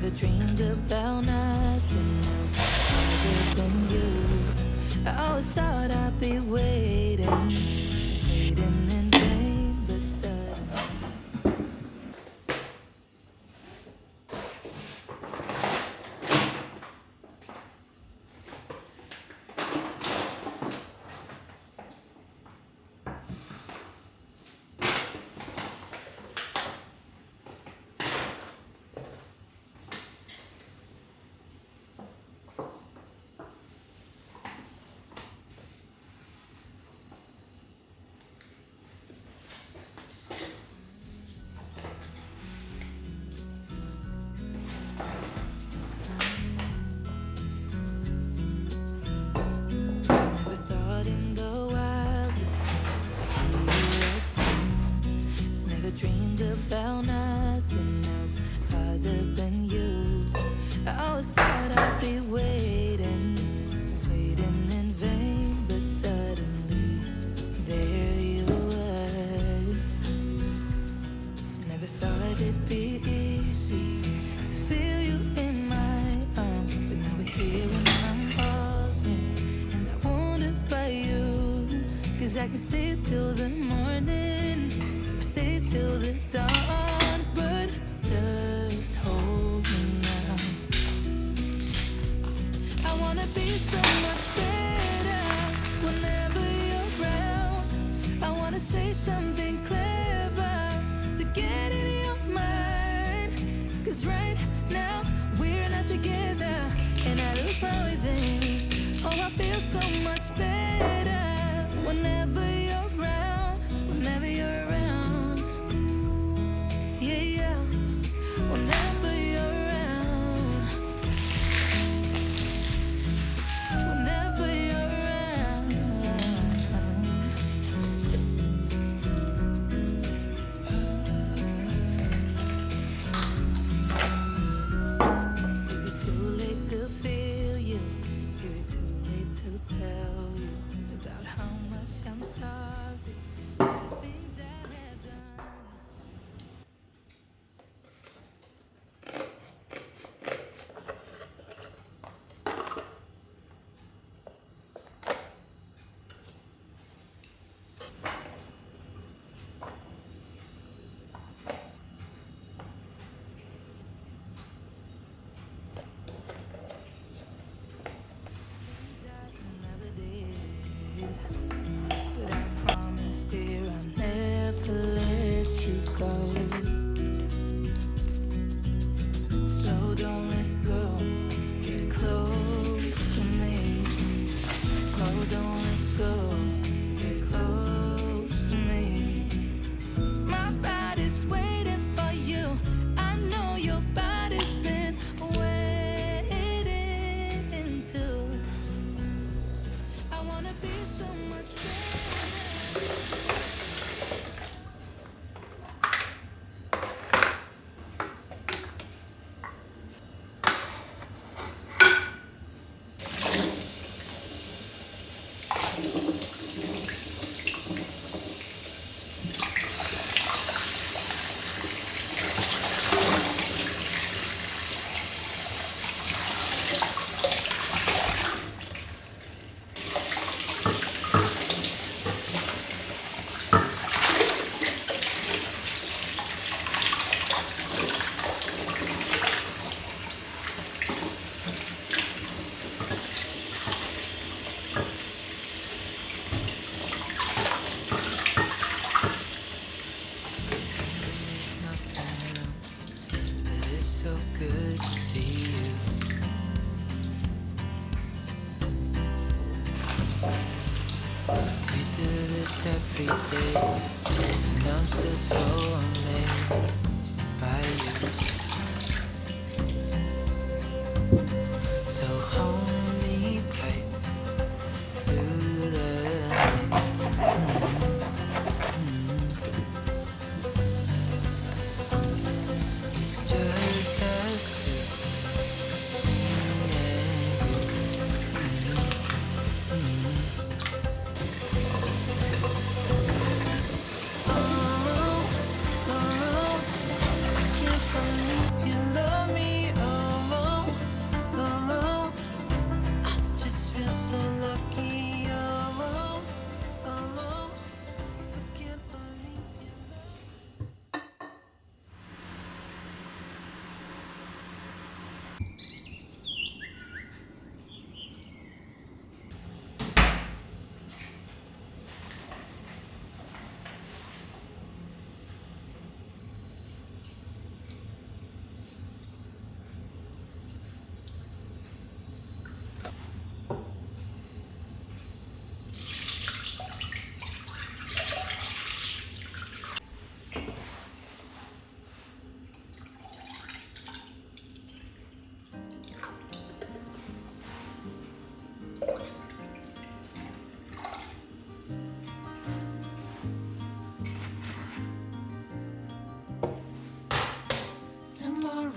Never dreamed about nothing else other than you. I always thought I'd be waiting in vain, but suddenly dreamed about nothing else other than you. I always thought I'd be waiting in vain, but suddenly there you were. Never thought it'd be easy to feel you in my arms, but now we're here and I'm all in, and I wonder about you, 'cause I can stay till the morning, stay till the dawn, but just hold me now. I wanna be so much better whenever you're around. I wanna say something clever to get in your mind, 'cause right now we're not together and I lose my way then. Oh, I feel so much better whenever you're around, whenever you're around. Whenever you're around, whenever you're around. Is it too late to feel you? Is it too late to tell you about how much I'm sorry for the things I have done? But I promise, dear, I'll never let you go. So don't let go, get close to me. Oh, don't let go, get close to me. My body's waiting for you. I know your body's been waiting too. I wanna be so much better. Every day, and I'm still so amazed by you. So hold me tight through the night. It's just us two, me and you.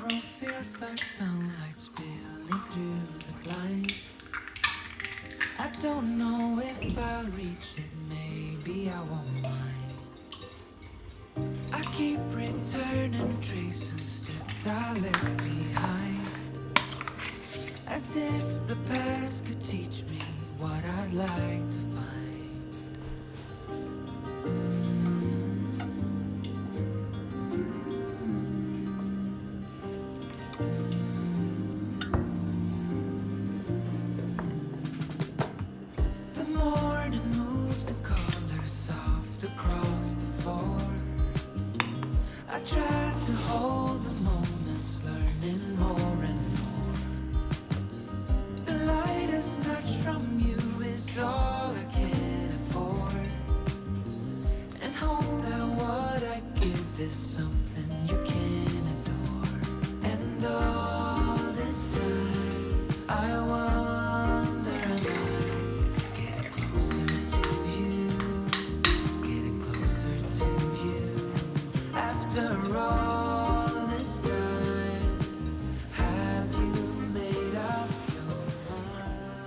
Tomorrow feels like sunlight spilling through the blinds. I don't know if I'll reach it, maybe I won't mind. I keep returning, tracing steps I left behind, as if the past could teach me what I'd like to find. The morning moves in color soft across the floor. I try to hold the moments, learning more and more. The lightest touch from you is all I can afford, and hope that what I give is something you can adore. And all this time I wonder, am I getting closer to you, getting closer to you? After all this time, have you made up your mind?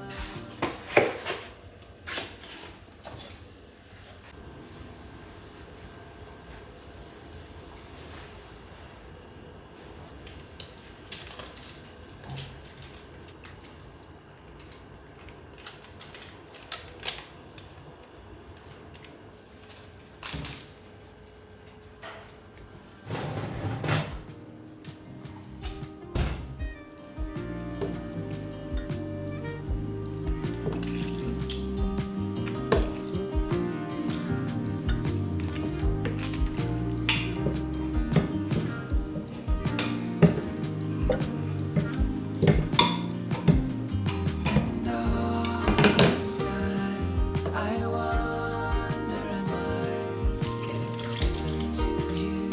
And all this time, I wonder, am I getting closer to you,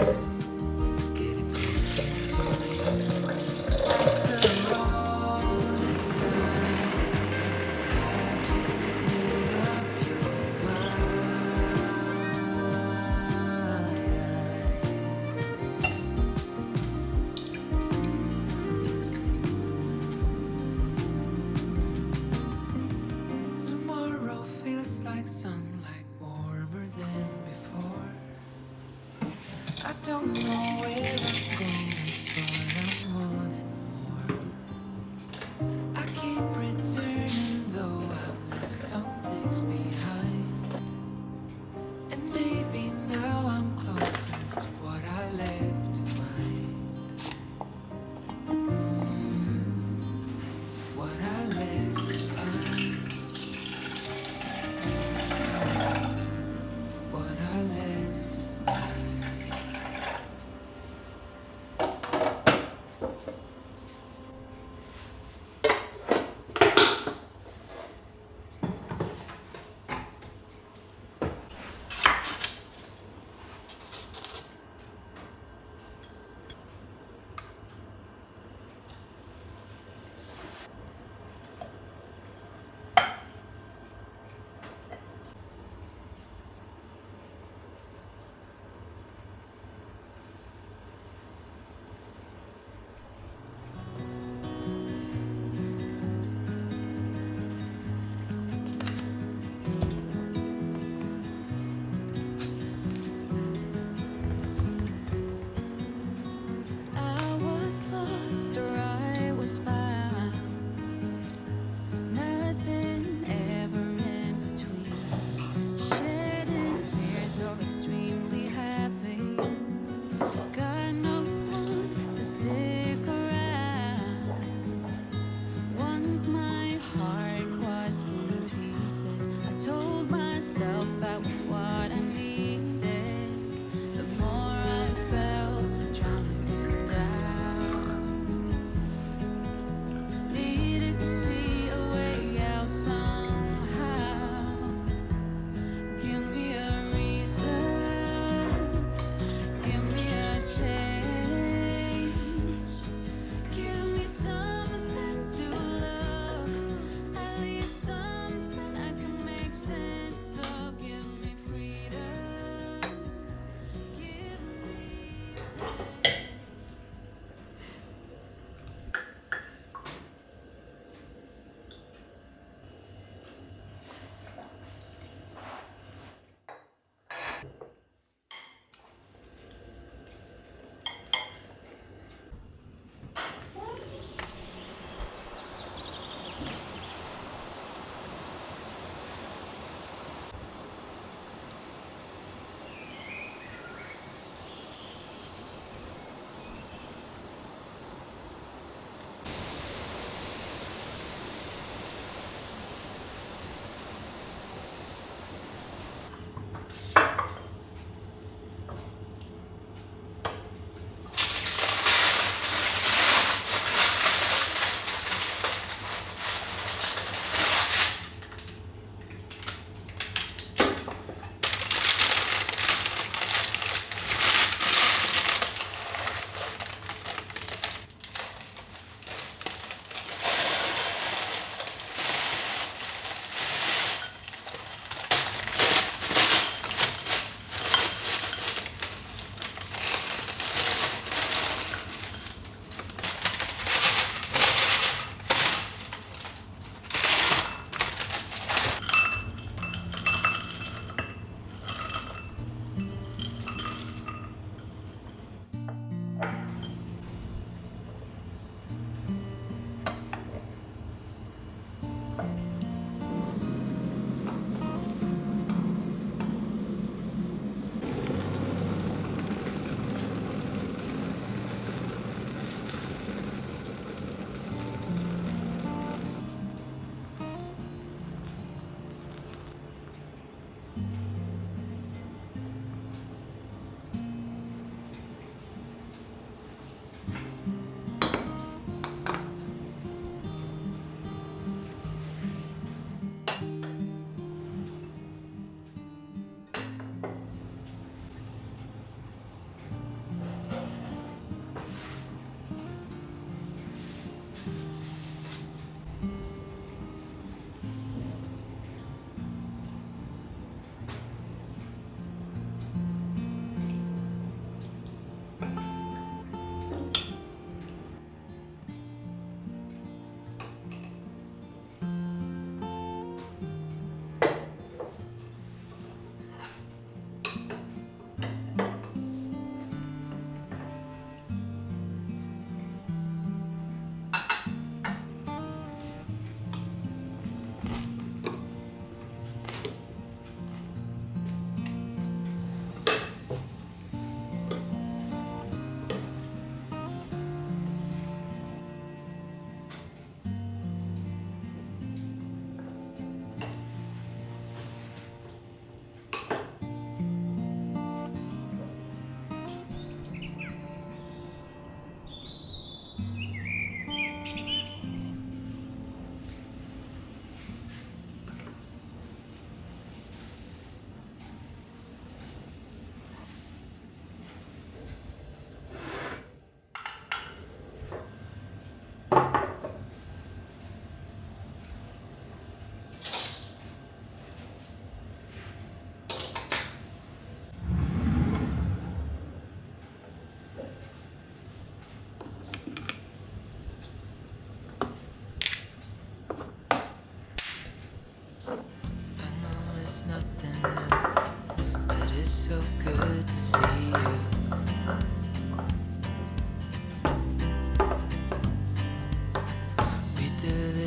getting closer to you? After all this time, have you made up your mind? Tomorrow feels like sunlight, warmer than before. I don't know where I'm going, but I'm wanting more. I keep returning, though I've left some things behind. And maybe now I'm closer to what I left to find. What I left to find. What I left to find.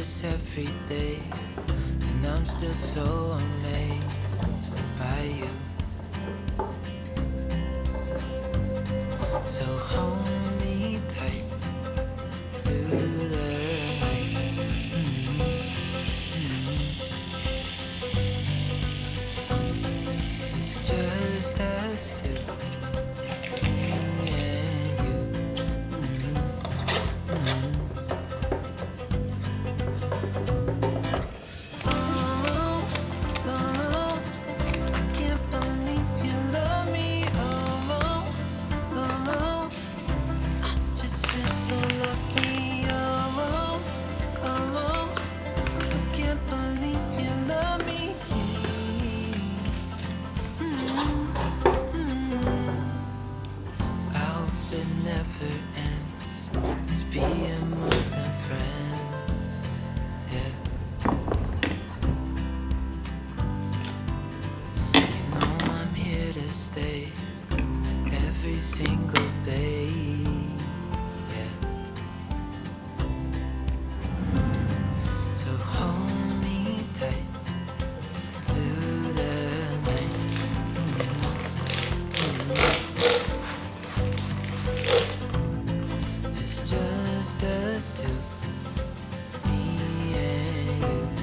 this every day, and I'm still so amazed by you. So hold me tight through the night. It's just us two, me and you. I can't believe you love me. I just feel so lucky. I can't believe you love me. I hope it never ends. It's being more than friends. Yeah. You know I'm here to stay every single day. Yeah. So hold me tight through the night. It's just us two, me and you.